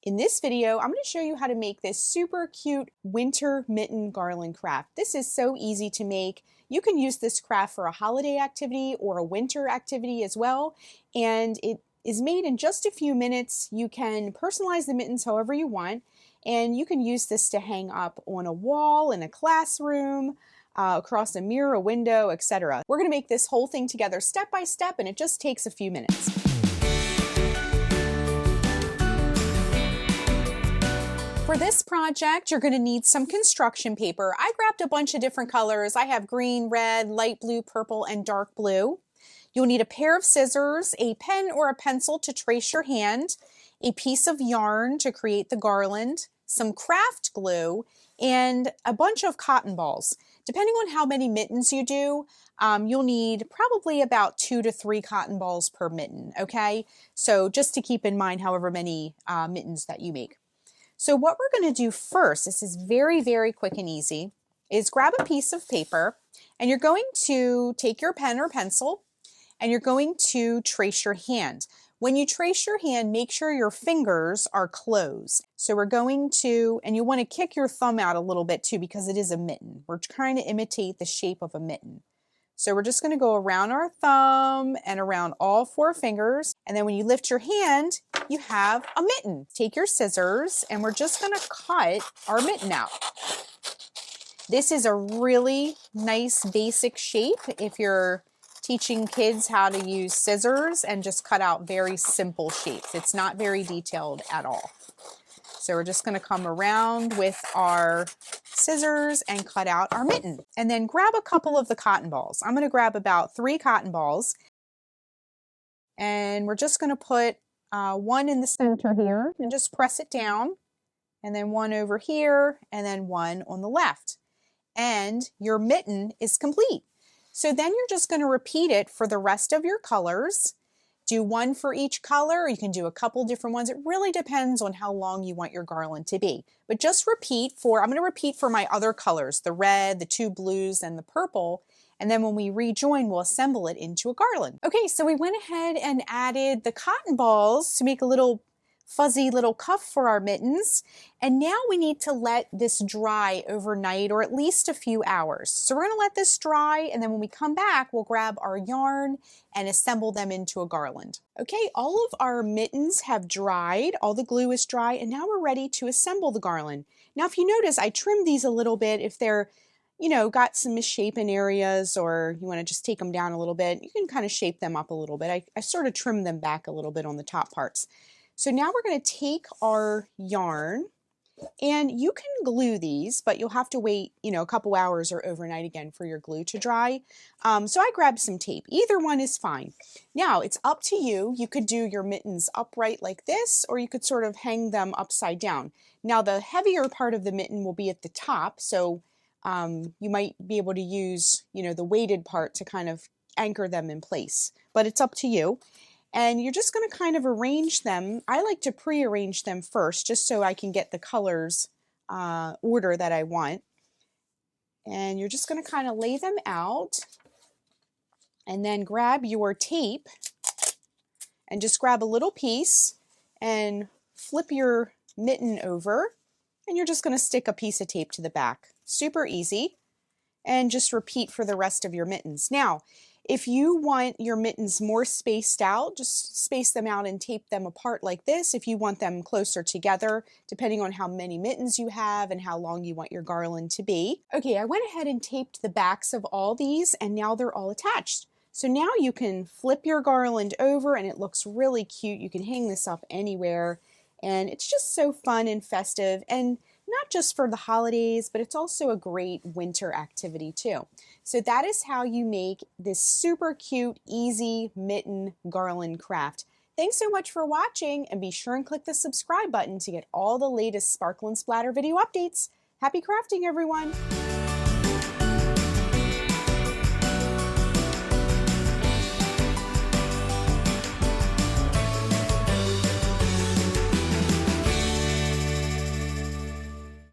In this video, I'm going to show you how to make this super cute winter mitten garland craft. This is so easy to make. You can use this craft for a holiday activity or a winter activity as well, and it is made in just a few minutes. You can personalize the mittens however you want, and you can use this to hang up on a wall in a classroom, across a mirror, a window, etc. We're going to make this whole thing together step by step, and it just takes a few minutes. For this project, you're going to need some construction paper. I grabbed a bunch of different colors. I have green, red, light blue, purple, and dark blue. You'll need a pair of scissors, a pen or a pencil to trace your hand, a piece of yarn to create the garland, some craft glue, and a bunch of cotton balls. Depending on how many mittens you do, you'll need probably about 2 to 3 cotton balls per mitten, okay? So just to keep in mind however many mittens that you make. So what we're going to do first, this is very, very quick and easy, is grab a piece of paper and you're going to take your pen or pencil and you're going to trace your hand. When you trace your hand, make sure your fingers are closed. So we're going to, and you want to kick your thumb out a little bit too because it is a mitten. We're trying to imitate the shape of a mitten. So we're just going to go around our thumb and around all 4 fingers. And then when you lift your hand, you have a mitten. Take your scissors and we're just going to cut our mitten out. This is a really nice basic shape if you're teaching kids how to use scissors and just cut out very simple shapes. It's not very detailed at all. So we're just going to come around with our scissors and cut out our mitten. And then grab a couple of the cotton balls. I'm going to grab about 3 cotton balls. And we're just going to put one in the center here and just press it down. And then one over here and then one on the left. And your mitten is complete. So then you're just going to repeat it for the rest of your colors. Do one for each color, or you can do a couple different ones. It really depends on how long you want your garland to be. But just repeat for, I'm going to repeat for my other colors, the red, the 2 blues, and the purple. And then when we rejoin, we'll assemble it into a garland. Okay, so we went ahead and added the cotton balls to make a little fuzzy little cuff for our mittens. And now we need to let this dry overnight or at least a few hours. So we're going to let this dry, and then when we come back, we'll grab our yarn and assemble them into a garland. Okay, all of our mittens have dried, all the glue is dry, and now we're ready to assemble the garland. Now if you notice, I trimmed these a little bit. If they're, you know, got some misshapen areas or you want to just take them down a little bit, you can kind of shape them up a little bit. I sort of trimmed them back a little bit on the top parts. So now we're going to take our yarn, and you can glue these, but you'll have to wait, you know, a couple hours or overnight again for your glue to dry. So I grabbed some tape. Either one is fine. Now it's up to you. You could do your mittens upright like this, or you could sort of hang them upside down. Now the heavier part of the mitten will be at the top, so you might be able to use, you know, the weighted part to kind of anchor them in place, but it's up to you. And you're just going to kind of arrange them. I like to pre-arrange them first just so I can get the colors order that I want. And you're just going to kind of lay them out and then grab your tape and just grab a little piece and flip your mitten over, and you're just going to stick a piece of tape to the back. Super easy. And just repeat for the rest of your mittens. Now, if you want your mittens more spaced out, just space them out and tape them apart like this. If you want them closer together, depending on how many mittens you have and how long you want your garland to be. Okay, I went ahead and taped the backs of all these, and now they're all attached. So now you can flip your garland over and it looks really cute. You can hang this up anywhere, and it's just so fun and festive, and not just for the holidays, but it's also a great winter activity too. So that is how you make this super cute, easy mitten garland craft. Thanks so much for watching, and be sure and click the subscribe button to get all the latest Sparkle and Splatter video updates. Happy crafting, everyone!